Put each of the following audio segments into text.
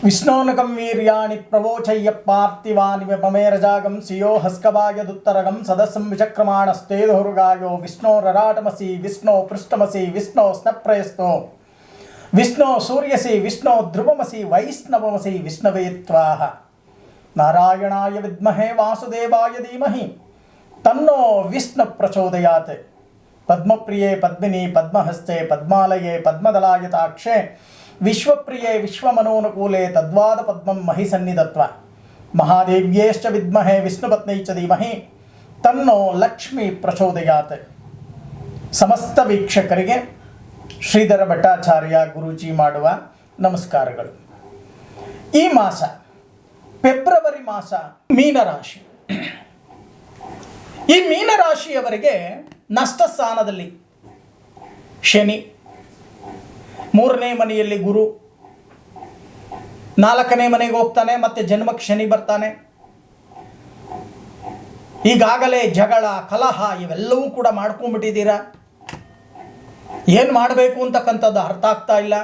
ವಿಷ್ಣೋನಕಂ ವೀರ್ಯಾಣಿ ಪ್ರವೋಚಯ್ಯ ಪಾರ್ಥಿವಾನಿ ವ್ಯಪಮೇರಜಾಗಂ ಸಿಯೋ ಹಸ್ಕಭಾಯದುತ್ತರಗಂ ಸದಸ್ಸಂ ವಿಚಕ್ರಮಾಣಸ್ತೇಧುರ್ಗಾಯೋ ವಿಷ್ಣೋರರಾಟಮಸಿ ವಿಷ್ಣೋ ಪೃಷ್ಠಮಸಿ ವಿಷ್ಣೋ ಸ್ನಪ್ರಯಸ್ತೋ ವಿಷ್ಣೋ ಸೂರ್ಯಸಿ ವಿಷ್ಣೋ ಧ್ರುವಮಸಿ ವೈಷ್ಣವಮಸಿ ವಿಷ್ಣವೇ ತ್ವಾಹ ನಾರಾಯಣಾಯ ವಿದ್ಮಹೇ ವಾಸುದೇವಾಯ ಧೀಮಹಿ ತನ್ನೋ ವಿಷ್ಣು ಪ್ರಚೋದಯಾತ್. ಪದ್ಮಪ್ರಿಯೇ ಪದ್ಮಿನಿ ಪದ್ಮಹಸ್ತೆ ಪದ್ಮಾಲಯೇ ಪದ್ಮದಲಾಯತಾಕ್ಷೆ ವಿಶ್ವಪ್ರಿಯೇ ವಿಶ್ವಮನೋನುಕೂಲೆ ತದ್ವಾದ ಪದ್ಮಂ ಮಹಿ ಸನ್ನಿಧತ್ವ. ಮಹಾದೇವ್ಯೇಶ್ಚ ವಿದ್ಮಹೇ ವಿಷ್ಣುಪತ್ನೈ ಚ ಧೀಮಹಿ ತನ್ನೋ ಲಕ್ಷ್ಮೀ ಪ್ರಚೋದಯಾತ್. ಸಮಸ್ತ ವೀಕ್ಷಕರಿಗೆ ಶ್ರೀಧರ ಭಟ್ಟಾಚಾರ್ಯ ಗುರೂಜಿ ಮಾಡುವ ನಮಸ್ಕಾರಗಳು. ಈ ಮಾಸ ಫೆಬ್ರವರಿ ಮಾಸ ಮೀನರಾಶಿ. ಈ ಮೀನರಾಶಿಯವರಿಗೆ ನಷ್ಟ ಸ್ಥಾನದಲ್ಲಿ ಶನಿ, 3ನೇ ಮನೆಯಲ್ಲಿ ಗುರು, 4ನೇ ಮನೆಗೆ ಹೋಗ್ತಾನೆ, ಮತ್ತೆ ಜನ್ಮಕ್ಕೆ ಶನಿ ಬರ್ತಾನೆ. ಈಗಾಗಲೇ ಜಗಳ ಕಲಹ ಇವೆಲ್ಲವೂ ಕೂಡ ಮಾಡ್ಕೊಂಡ್ಬಿಟ್ಟಿದ್ದೀರಾ. ಏನು ಮಾಡಬೇಕು ಅಂತಕ್ಕಂಥದ್ದು ಅರ್ಥ ಆಗ್ತಾ ಇಲ್ಲ.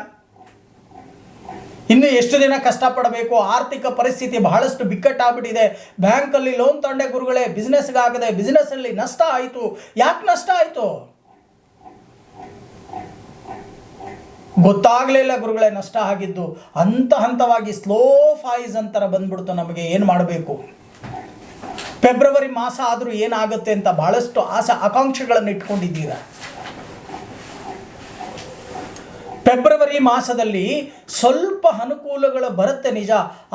ಇನ್ನು ಎಷ್ಟು ದಿನ ಕಷ್ಟಪಡಬೇಕು? ಆರ್ಥಿಕ ಪರಿಸ್ಥಿತಿ ಬಹಳಷ್ಟು ಬಿಕ್ಕಟ್ಟಾಗ್ಬಿಟ್ಟಿದೆ. ಬ್ಯಾಂಕಲ್ಲಿ ಲೋನ್ ತಗೊಂಡೆ ಗುರುಗಳೇ, ಬಿಸ್ನೆಸ್ಗಾಗದೆ, ಬಿಸ್ನೆಸ್ಸಲ್ಲಿ ನಷ್ಟ ಆಯಿತು. ಯಾಕೆ ನಷ್ಟ ಆಯಿತು ಗೊತ್ತಾಗಲಿಲ್ಲ ಗುರುಗಳೇ. ನಷ್ಟ ಆಗಿದ್ದು ಹಂತವಾಗಿ ಸ್ಲೋ ಫಾಯ್ಸ್ ಅಂತರ ಬಂದ್ಬಿಡ್ತು. ನಮಗೆ ಏನು ಮಾಡಬೇಕು? ಫೆಬ್ರವರಿ ಮಾಸ ಆದರೂ ಏನಾಗುತ್ತೆ ಅಂತ ಬಹಳಷ್ಟು ಆಸೆ ಆಕಾಂಕ್ಷೆಗಳನ್ನು ಇಟ್ಕೊಂಡಿದ್ದೀರಾ. ಫೆಬ್ರವರಿ ಮಾಸದಲ್ಲಿ ಸ್ವಲ್ಪ ಅನುಕೂಲಗಳು ಬರುತ್ತೆ ನಿಜ,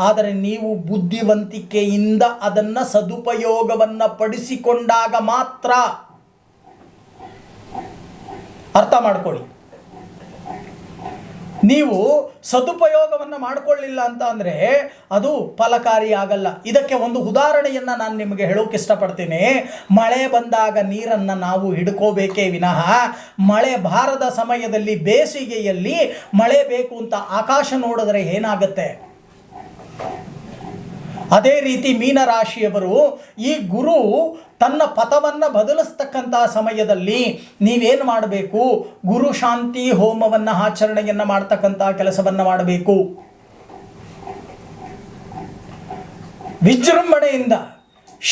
ಆದರೆ ನೀವು ಬುದ್ಧಿವಂತಿಕೆಯಿಂದ ಅದನ್ನು ಸದುಪಯೋಗವನ್ನು ಪಡಿಸಿಕೊಂಡಾಗ ಮಾತ್ರ. ಅರ್ಥ ಮಾಡ್ಕೊಳ್ಳಿ. ನೀವು ಸದುಪಯೋಗವನ್ನು ಮಾಡಿಕೊಳ್ಳಿಲ್ಲ ಅಂತ ಅಂದರೆ ಅದು ಫಲಕಾರಿಯಾಗಲ್ಲ. ಇದಕ್ಕೆ ಒಂದು ಉದಾಹರಣೆಯನ್ನು ನಾನು ನಿಮಗೆ ಹೇಳೋಕೆ ಇಷ್ಟಪಡ್ತೀನಿ. ಮಳೆ ಬಂದಾಗ ನೀರನ್ನು ನಾವು ಹಿಡ್ಕೋಬೇಕೇ ವಿನಃ ಮಳೆ ಬಾರದ ಸಮಯದಲ್ಲಿ, ಬೇಸಿಗೆಯಲ್ಲಿ ಮಳೆ ಬೇಕು ಅಂತ ಆಕಾಶ ನೋಡಿದ್ರೆ ಏನಾಗುತ್ತೆ? ಅದೇ ರೀತಿ ಮೀನರಾಶಿಯವರು ಈ ಗುರು ತನ್ನ ಪಥವನ್ನು ಬದಲಿಸ್ತಕ್ಕಂಥ ಸಮಯದಲ್ಲಿ ನೀವೇನು ಮಾಡಬೇಕು? ಗುರು ಶಾಂತಿ ಹೋಮವನ್ನು ಆಚರಣೆಯನ್ನು ಮಾಡ್ತಕ್ಕಂಥ ಕೆಲಸವನ್ನು ಮಾಡಬೇಕು. ವಿಜೃಂಭಣೆಯಿಂದ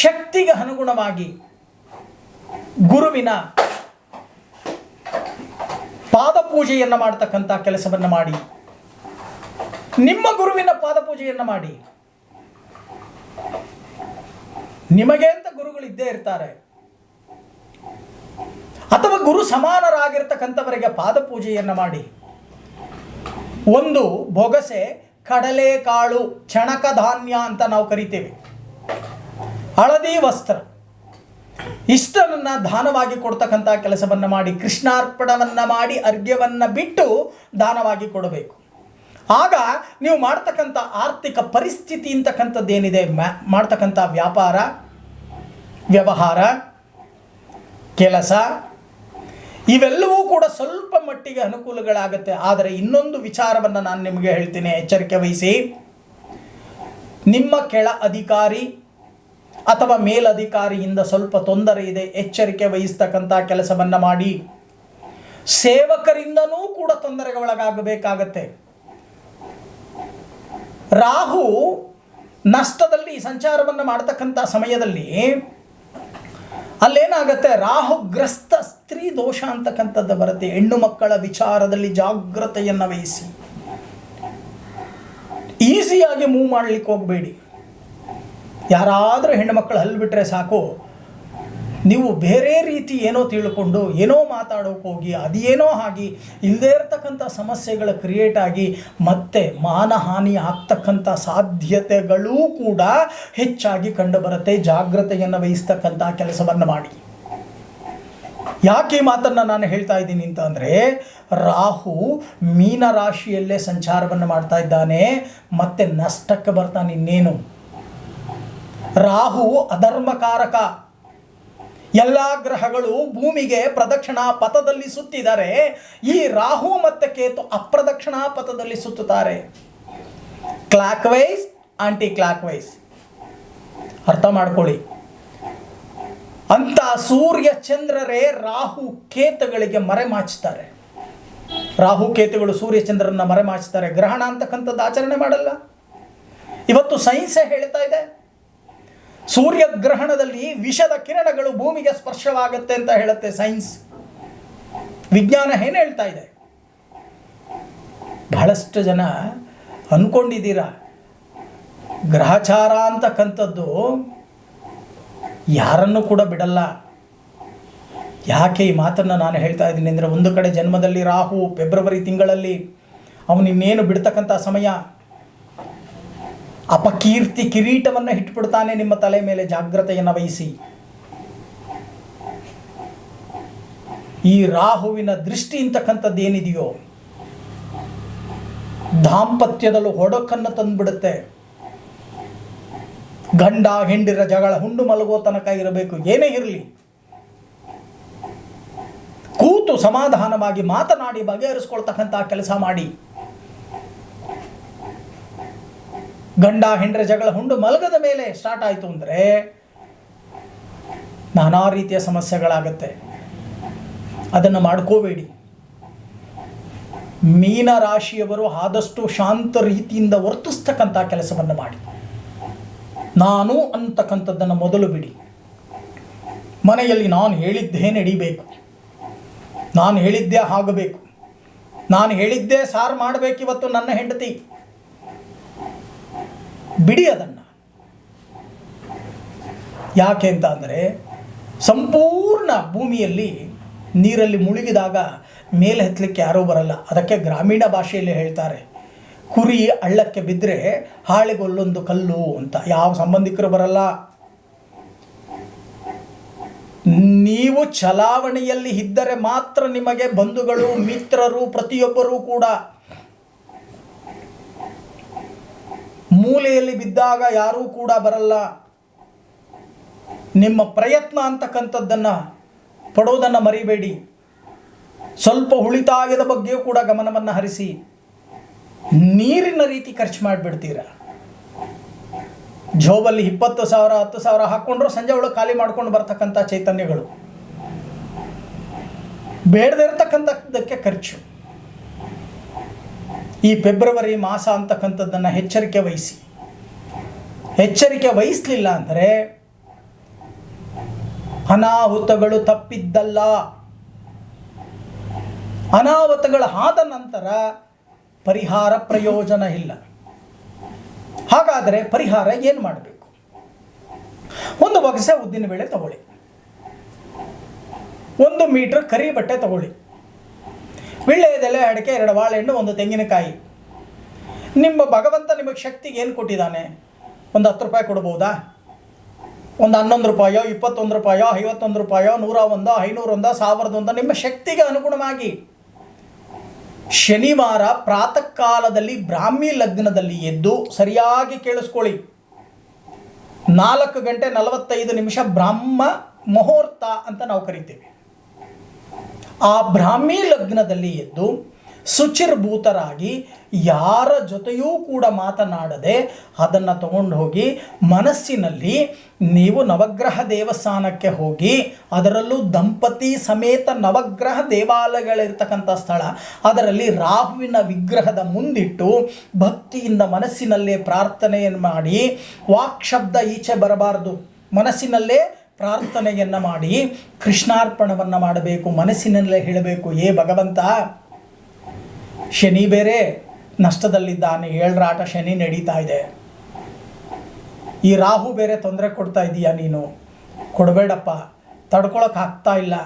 ಶಕ್ತಿಗೆ ಅನುಗುಣವಾಗಿ ಗುರುವಿನ ಪಾದಪೂಜೆಯನ್ನು ಮಾಡ್ತಕ್ಕಂಥ ಕೆಲಸವನ್ನು ಮಾಡಿ. ನಿಮ್ಮ ಗುರುವಿನ ಪಾದಪೂಜೆಯನ್ನು ಮಾಡಿ. ನಿಮಗೆ ಅಂತ ಗುರುಗಳಿದ್ದೇ ಇರ್ತಾರೆ. ಅಥವಾ ಗುರು ಸಮಾನರಾಗಿರ್ತಕ್ಕಂಥವರಿಗೆ ಪಾದಪೂಜೆಯನ್ನು ಮಾಡಿ. ಒಂದು ಬೊಗಸೆ ಕಡಲೆಕಾಳು, ಚಣಕ ಧಾನ್ಯ ಅಂತ ನಾವು ಕರಿತೇವೆ, ಹಳದಿ ವಸ್ತ್ರ, ಇಷ್ಟನ್ನು ದಾನವಾಗಿ ಕೊಡ್ತಕ್ಕಂಥ ಕೆಲಸವನ್ನು ಮಾಡಿ. ಕೃಷ್ಣಾರ್ಪಣವನ್ನು ಮಾಡಿ ಅರ್ಘ್ಯವನ್ನು ಬಿಟ್ಟು ದಾನವಾಗಿ ಕೊಡಬೇಕು. ಆಗ ನೀವು ಮಾಡ್ತಕ್ಕಂಥ ಆರ್ಥಿಕ ಪರಿಸ್ಥಿತಿ ಅಂತಕ್ಕಂಥದ್ದೇನಿದೆ, ಮಾಡ್ತಕ್ಕಂಥ ವ್ಯಾಪಾರ, ವ್ಯವಹಾರ, ಕೆಲಸ ಇವೆಲ್ಲವೂ ಕೂಡ ಸ್ವಲ್ಪ ಮಟ್ಟಿಗೆ ಅನುಕೂಲಗಳಾಗುತ್ತೆ. ಆದರೆ ಇನ್ನೊಂದು ವಿಚಾರವನ್ನು ನಾನು ನಿಮಗೆ ಹೇಳ್ತೀನಿ, ಎಚ್ಚರಿಕೆ ವಹಿಸಿ. ನಿಮ್ಮ ಕೆಳ ಅಧಿಕಾರಿ ಅಥವಾ ಮೇಲಧಿಕಾರಿಯಿಂದ ಸ್ವಲ್ಪ ತೊಂದರೆ ಇದೆ, ಎಚ್ಚರಿಕೆ ವಹಿಸ್ತಕ್ಕಂಥ ಕೆಲಸವನ್ನು ಮಾಡಿ. ಸೇವಕರಿಂದನೂ ಕೂಡ ತೊಂದರೆಗೆ ಒಳಗಾಗಬೇಕಾಗತ್ತೆ. ರಾಹು ನಷ್ಟದಲ್ಲಿ ಸಂಚಾರವನ್ನು ಮಾಡ್ತಕ್ಕಂಥ ಸಮಯದಲ್ಲಿ ಅಲ್ಲೇನಾಗುತ್ತೆ? ರಾಹುಗ್ರಸ್ತ ಸ್ತ್ರೀ ದೋಷ ಅಂತಕ್ಕಂಥದ್ದು ಬರುತ್ತೆ. ಹೆಣ್ಣು ಮಕ್ಕಳ ವಿಚಾರದಲ್ಲಿ ಜಾಗ್ರತೆಯನ್ನು ವಹಿಸಿ. ಈಸಿಯಾಗಿ ಮೂವ್ ಮಾಡಲಿಕ್ಕೆ ಹೋಗಬೇಡಿ. ಯಾರಾದರೂ ಹೆಣ್ಣು ಮಕ್ಕಳು ಹಲ್ಬಿಟ್ರೆ ಸಾಕು, ನೀವು ಬೇರೆ ರೀತಿ ಏನೋ ತಿಳ್ಕೊಂಡು ಏನೋ ಮಾತಾಡೋಕೆ ಹೋಗಿ ಅದೇನೋ ಆಗಿ ಇಲ್ಲದೇ ಇರತಕ್ಕಂಥ ಸಮಸ್ಯೆಗಳ ಕ್ರಿಯೇಟ್ ಆಗಿ ಮತ್ತೆ ಮಾನಹಾನಿ ಆಗ್ತಕ್ಕಂಥ ಸಾಧ್ಯತೆಗಳೂ ಕೂಡ ಹೆಚ್ಚಾಗಿ ಕಂಡುಬರುತ್ತೆ. ಜಾಗ್ರತೆಯನ್ನು ವಹಿಸ್ತಕ್ಕಂಥ ಕೆಲಸವನ್ನು ಮಾಡಿ. ಯಾಕೆ ಈ ಮಾತನ್ನು ನಾನು ಹೇಳ್ತಾ ಇದ್ದೀನಿ ಅಂತಂದರೆ, ರಾಹು ಮೀನರಾಶಿಯಲ್ಲೇ ಸಂಚಾರವನ್ನು ಮಾಡ್ತಾ ಇದ್ದಾನೆ, ಮತ್ತೆ ನಷ್ಟಕ್ಕೆ ಬರ್ತಾನೆ. ಇನ್ನೇನು? ರಾಹು ಅಧರ್ಮಕಾರಕ. ಎಲ್ಲ ಗ್ರಹಗಳು ಭೂಮಿಗೆ ಪ್ರದಕ್ಷಿಣಾ ಪಥದಲ್ಲಿ ಸುತ್ತಿದ್ದಾರೆ. ಈ ರಾಹು ಮತ್ತು ಕೇತು ಅಪ್ರದಕ್ಷಿಣಾ ಪಥದಲ್ಲಿ ಸುತ್ತುತ್ತಾರೆ. Clockwise, anticlockwise. ಅರ್ಥ ಮಾಡ್ಕೊಳ್ಳಿ. ಅಂತ ಸೂರ್ಯ ಚಂದ್ರರೇ ರಾಹು ಕೇತುಗಳಿಗೆ ಮರೆಮಾಚ್ತಾರೆ. ರಾಹು ಕೇತುಗಳು ಸೂರ್ಯ ಚಂದ್ರರನ್ನ ಮರೆಮಾಚ್ತಾರೆ. ಗ್ರಹಣ ಅಂತಕ್ಕಂಥದ್ದು ಆಚರಣೆ ಮಾಡಲ್ಲ. ಇವತ್ತು ಸೈನ್ಸೇ ಹೇಳ್ತಾ ಇದೆ, ಸೂರ್ಯಗ್ರಹಣದಲ್ಲಿ ವಿಷದ ಕಿರಣಗಳು ಭೂಮಿಗೆ ಸ್ಪರ್ಶವಾಗುತ್ತೆ ಅಂತ ಹೇಳುತ್ತೆ ಸೈನ್ಸ್. ವಿಜ್ಞಾನ ಏನು ಹೇಳ್ತಾ ಇದೆ? ಬಹಳಷ್ಟು ಜನ ಅಂದ್ಕೊಂಡಿದ್ದೀರಾ ಗ್ರಹಚಾರ ಅಂತಕ್ಕಂಥದ್ದು ಯಾರನ್ನು ಕೂಡ ಬಿಡಲ್ಲ. ಯಾಕೆ ಈ ಮಾತನ್ನು ನಾನು ಹೇಳ್ತಾ ಇದ್ದೀನಿ ಅಂದರೆ, ಒಂದು ಕಡೆ ಜನ್ಮದಲ್ಲಿ ರಾಹು ಫೆಬ್ರವರಿ ತಿಂಗಳಲ್ಲಿ ಅವನಿನ್ನೇನು ಬಿಡ್ತಕ್ಕಂಥ ಸಮಯ, ಅಪಕೀರ್ತಿ ಕಿರೀಟವನ್ನು ಇಟ್ಬಿಡ್ತಾನೆ ನಿಮ್ಮ ತಲೆ ಮೇಲೆ. ಜಾಗ್ರತೆಯನ್ನು ವಹಿಸಿ. ಈ ರಾಹುವಿನ ದೃಷ್ಟಿ ಅಂತಕ್ಕಂಥದ್ದು ಏನಿದೆಯೋ ದಾಂಪತ್ಯದಲ್ಲೂ ಹೊಡಕನ್ನು ತಂದುಬಿಡುತ್ತೆ. ಗಂಡ ಹೆಂಡಿರ ಜಗಳ ಹುಂಡು ಮಲಗೋ ತನಕ ಇರಬೇಕು. ಏನೇ ಇರಲಿ, ಕೂತು ಸಮಾಧಾನವಾಗಿ ಮಾತನಾಡಿ ಬಗೆಹರಿಸ್ಕೊಳ್ತಕ್ಕಂಥ ಕೆಲಸ ಮಾಡಿ. ಗಂಡ ಹೆಂಡರ ಜಗಳ ಹುಂಡು ಮಲಗದ ಮೇಲೆ ಸ್ಟಾರ್ಟ್ ಆಯಿತು ಅಂದರೆ ನಾನಾ ರೀತಿಯ ಸಮಸ್ಯೆಗಳಾಗತ್ತೆ. ಅದನ್ನು ಮಾಡ್ಕೋಬೇಡಿ. ಮೀನ ರಾಶಿಯವರು ಆದಷ್ಟು ಶಾಂತ ರೀತಿಯಿಂದ ವರ್ತಿಸ್ತಕ್ಕಂಥ ಕೆಲಸವನ್ನು ಮಾಡಿ. ನಾನು ಅಂತಕ್ಕಂಥದ್ದನ್ನು ಮೊದಲು ಬಿಡಿ. ಮನೆಯಲ್ಲಿ ನಾನು ಹೇಳಿದ್ದೇ ನಡಿಬೇಕು, ನಾನು ಹೇಳಿದ್ದೇ ಆಗಬೇಕು, ನಾನು ಹೇಳಿದ್ದೇ ಸಾರು ಮಾಡಬೇಕಿವತ್ತು ನನ್ನ ಹೆಂಡತಿ. ಬಿಡಿ ಅದನ್ನು. ಯಾಕೆ ಅಂತ ಅಂದರೆ, ಸಂಪೂರ್ಣ ಭೂಮಿಯಲ್ಲಿ ನೀರಲ್ಲಿ ಮುಳುಗಿದಾಗ ಮೇಲೆ ಹತ್ತಲಿಕ್ಕೆ ಯಾರೂ ಬರಲ್ಲ. ಅದಕ್ಕೆ ಗ್ರಾಮೀಣ ಭಾಷೆಯಲ್ಲಿ ಹೇಳ್ತಾರೆ, ಕುರಿ ಹಳ್ಳಕ್ಕೆ ಬಿದ್ದರೆ ಹಾಳೆಗೊಲ್ಲೊಂದು ಕಲ್ಲು ಅಂತ. ಯಾವ ಸಂಬಂಧಿಕರು ಬರಲ್ಲ. ನೀವು ಚಲಾವಣೆಯಲ್ಲಿ ಇದ್ದರೆ ಮಾತ್ರ ನಿಮಗೆ ಬಂಧುಗಳು ಮಿತ್ರರು ಪ್ರತಿಯೊಬ್ಬರೂ ಕೂಡ. ಮೂಲೆಯಲ್ಲಿ ಬಿದ್ದಾಗ ಯಾರೂ ಕೂಡ ಬರಲ್ಲ. ನಿಮ್ಮ ಪ್ರಯತ್ನ ಅಂತಕ್ಕಂಥದ್ದನ್ನು ಪಡೋದನ್ನು ಮರಿಬೇಡಿ. ಸ್ವಲ್ಪ ಉಳಿತಾಯದ ಬಗ್ಗೆಯೂ ಕೂಡ ಗಮನವನ್ನು ಹರಿಸಿ. ನೀರಿನ ರೀತಿ ಖರ್ಚು ಮಾಡಿಬಿಡ್ತೀರ. ಜೋಬಲ್ಲಿ 20,000 10,000 ಹಾಕ್ಕೊಂಡ್ರು ಸಂಜೆ ಒಳಗೆ ಖಾಲಿ ಮಾಡ್ಕೊಂಡು ಬರ್ತಕ್ಕಂಥ ಚೈತನ್ಯಗಳು. ಬೇಡದೇ ಇರತಕ್ಕಂಥದ್ದಕ್ಕೆ ಖರ್ಚು. ಈ ಫೆಬ್ರವರಿ ಮಾಸ ಅಂತಕ್ಕಂಥದ್ದನ್ನು ಎಚ್ಚರಿಕೆ ವಹಿಸಿ. ಎಚ್ಚರಿಕೆ ವಹಿಸಲಿಲ್ಲ ಅಂದರೆ ಅನಾಹುತಗಳು ತಪ್ಪಿದ್ದಲ್ಲ. ಅನಾಹುತಗಳು ಆದ ನಂತರ ಪರಿಹಾರ ಪ್ರಯೋಜನ ಇಲ್ಲ. ಹಾಗಾದರೆ ಪರಿಹಾರ ಏನು ಮಾಡಬೇಕು? ಒಂದು ಬಗಸೆ ಉದ್ದಿನ ಬೇಳೆ ತಗೊಳ್ಳಿ, 1 ಮೀಟರ್ ಕರಿ ಬಟ್ಟೆ ತಗೊಳ್ಳಿ, ವಿಳ್ಳೆದೆಲೆ, ಅಡಿಕೆ, 2 ಬಾಳೆಹಣ್ಣು, 1 ತೆಂಗಿನಕಾಯಿ. ನಿಮ್ಮ ಭಗವಂತ ನಿಮಗೆ ಶಕ್ತಿಗೆ ಏನು ಕೊಟ್ಟಿದ್ದಾನೆ? ಒಂದು 10 ರೂಪಾಯಿ ಕೊಡ್ಬೋದಾ? ಒಂದು 11 ರೂಪಾಯೋ, 21 ರೂಪಾಯೋ, 51 ರೂಪಾಯೋ, 101, 501, 1001 ನಿಮ್ಮ ಶಕ್ತಿಗೆ ಅನುಗುಣವಾಗಿ. ಶನಿವಾರ ಪ್ರಾತಃ ಕಾಲದಲ್ಲಿ ಬ್ರಾಹ್ಮಿ ಲಗ್ನದಲ್ಲಿ ಎದ್ದು ಸರಿಯಾಗಿ ಕೇಳಿಸ್ಕೊಳ್ಳಿ. 4:45 ಬ್ರಾಹ್ಮ ಮುಹೂರ್ತ ಅಂತ ನಾವು ಕರಿತೇವೆ. ಆ ಬ್ರಾಹ್ಮಿ ಲಗ್ನದಲ್ಲಿ ಎದ್ದು ಶುಚಿರ್ಭೂತರಾಗಿ ಯಾರ ಜೊತೆಯೂ ಕೂಡ ಮಾತನಾಡದೆ ಅದನ್ನು ತಗೊಂಡು ಹೋಗಿ ಮನಸ್ಸಿನಲ್ಲಿ ನೀವು ನವಗ್ರಹ ದೇವಸ್ಥಾನಕ್ಕೆ ಹೋಗಿ, ಅದರಲ್ಲೂ ದಂಪತಿ ಸಮೇತ ನವಗ್ರಹ ದೇವಾಲಯಗಳಿರ್ತಕ್ಕಂಥ ಸ್ಥಳ, ಅದರಲ್ಲಿ ರಾಹುವಿನ ವಿಗ್ರಹದ ಮುಂದಿಟ್ಟು ಭಕ್ತಿಯಿಂದ ಮನಸ್ಸಿನಲ್ಲೇ ಪ್ರಾರ್ಥನೆಯನ್ನು ಮಾಡಿ, ವಾಕ್ಶಬ್ದ ಈಚೆ ಬರಬಾರದು, ಮನಸ್ಸಿನಲ್ಲೇ ಪ್ರಾರ್ಥನೆಯನ್ನು ಮಾಡಿ ಕೃಷ್ಣಾರ್ಪಣವನ್ನು ಮಾಡಬೇಕು. ಮನಸ್ಸಿನಲ್ಲೇ ಹೇಳಬೇಕು, ಏ ಭಗವಂತ, ಶನಿ ಬೇರೆ ನಷ್ಟದಲ್ಲಿದ್ದಾನೆ, 7 ರಾಟ ಶನಿ ನಡೀತಾ ಇದೆ, ಈ ರಾಹು ಬೇರೆ ತೊಂದರೆ ಕೊಡ್ತಾ ಇದೀಯಾ, ನೀನು ಕೊಡಬೇಡಪ್ಪ, ತಡ್ಕೊಳಕ್ಕೆ ಆಗ್ತಾ ಇಲ್ಲ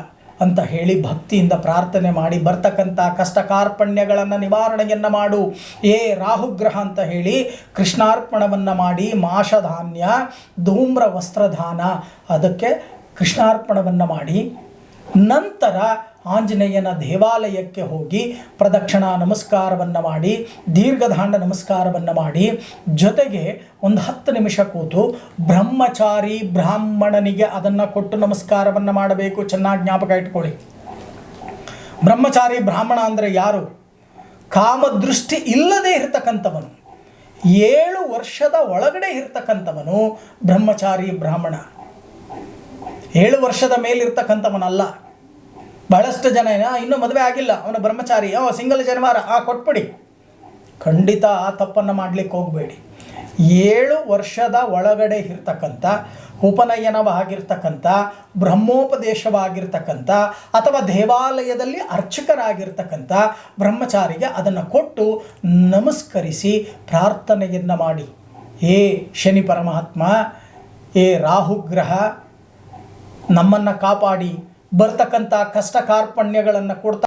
ಅಂತ ಹೇಳಿ ಭಕ್ತಿಯಿಂದ ಪ್ರಾರ್ಥನೆ ಮಾಡಿ ಬರ್ತಕ್ಕಂಥ ಕಷ್ಟ ಕಾರ್ಪಣ್ಯಗಳನ್ನು ನಿವಾರಣೆಯನ್ನು ಮಾಡು. ರಾಹುಗ್ರಹ ಅಂತ ಹೇಳಿ ಕೃಷ್ಣಾರ್ಪಣವನ್ನು ಮಾಡಿ, ಮಾಷಧಾನ್ಯ, ಧೂಮ್ರ ವಸ್ತ್ರದಾನ, ಅದಕ್ಕೆ ಕೃಷ್ಣಾರ್ಪಣವನ್ನು ಮಾಡಿ, ನಂತರ ಆಂಜನೇಯನ ದೇವಾಲಯಕ್ಕೆ ಹೋಗಿ ಪ್ರದಕ್ಷಿಣಾ ನಮಸ್ಕಾರವನ್ನು ಮಾಡಿ, ದೀರ್ಘದಾಂಡ ನಮಸ್ಕಾರವನ್ನು ಮಾಡಿ, ಜೊತೆಗೆ ಒಂದು 10 ನಿಮಿಷ ಕೂತು ಬ್ರಹ್ಮಚಾರಿ ಬ್ರಾಹ್ಮಣನಿಗೆ ಅದನ್ನು ಕೊಟ್ಟು ನಮಸ್ಕಾರವನ್ನು ಮಾಡಬೇಕು. ಚೆನ್ನಾಗಿ ಜ್ಞಾಪಕ ಇಟ್ಕೊಳ್ಳಿ. ಬ್ರಹ್ಮಚಾರಿ ಬ್ರಾಹ್ಮಣ ಅಂದರೆ ಯಾರು? ಕಾಮದೃಷ್ಟಿ ಇಲ್ಲದೆ ಇರತಕ್ಕಂಥವನು, 7 ವರ್ಷದ ಒಳಗಡೆ ಇರ್ತಕ್ಕಂಥವನು ಬ್ರಹ್ಮಚಾರಿ ಬ್ರಾಹ್ಮಣ. 7 ವರ್ಷದ ಮೇಲಿರ್ತಕ್ಕಂಥವನಲ್ಲ. ಬಹಳಷ್ಟು ಜನ ಇನ್ನೂ ಮದುವೆ ಆಗಿಲ್ಲ, ಅವನ ಬ್ರಹ್ಮಚಾರಿ, ಸಿಂಗಲ್ ಜನವಾರ ಕೊಟ್ಬಿಡಿ. ಖಂಡಿತ ಆ ತಪ್ಪನ್ನು ಮಾಡಲಿಕ್ಕೆ ಹೋಗಬೇಡಿ. 7 ವರ್ಷದ ಒಳಗಡೆ ಇರ್ತಕ್ಕಂಥ ಉಪನಯನವಾಗಿರ್ತಕ್ಕಂಥ ಬ್ರಹ್ಮೋಪದೇಶವಾಗಿರ್ತಕ್ಕಂಥ ಅಥವಾ ದೇವಾಲಯದಲ್ಲಿ ಅರ್ಚಕರಾಗಿರ್ತಕ್ಕಂಥ ಬ್ರಹ್ಮಚಾರಿಗೆ ಅದನ್ನು ಕೊಟ್ಟು ನಮಸ್ಕರಿಸಿ ಪ್ರಾರ್ಥನೆಯನ್ನು ಮಾಡಿ, ಏ ಶನಿ ಪರಮಾತ್ಮ, ಏ ರಾಹುಗ್ರಹ, ನಮ್ಮನ್ನು ಕಾಪಾಡಿ ಬರ್ತಕ್ಕಂಥ ಕಷ್ಟ ಕಾರ್ಪಣ್ಯಗಳನ್ನು ಕೊಡ್ತಾ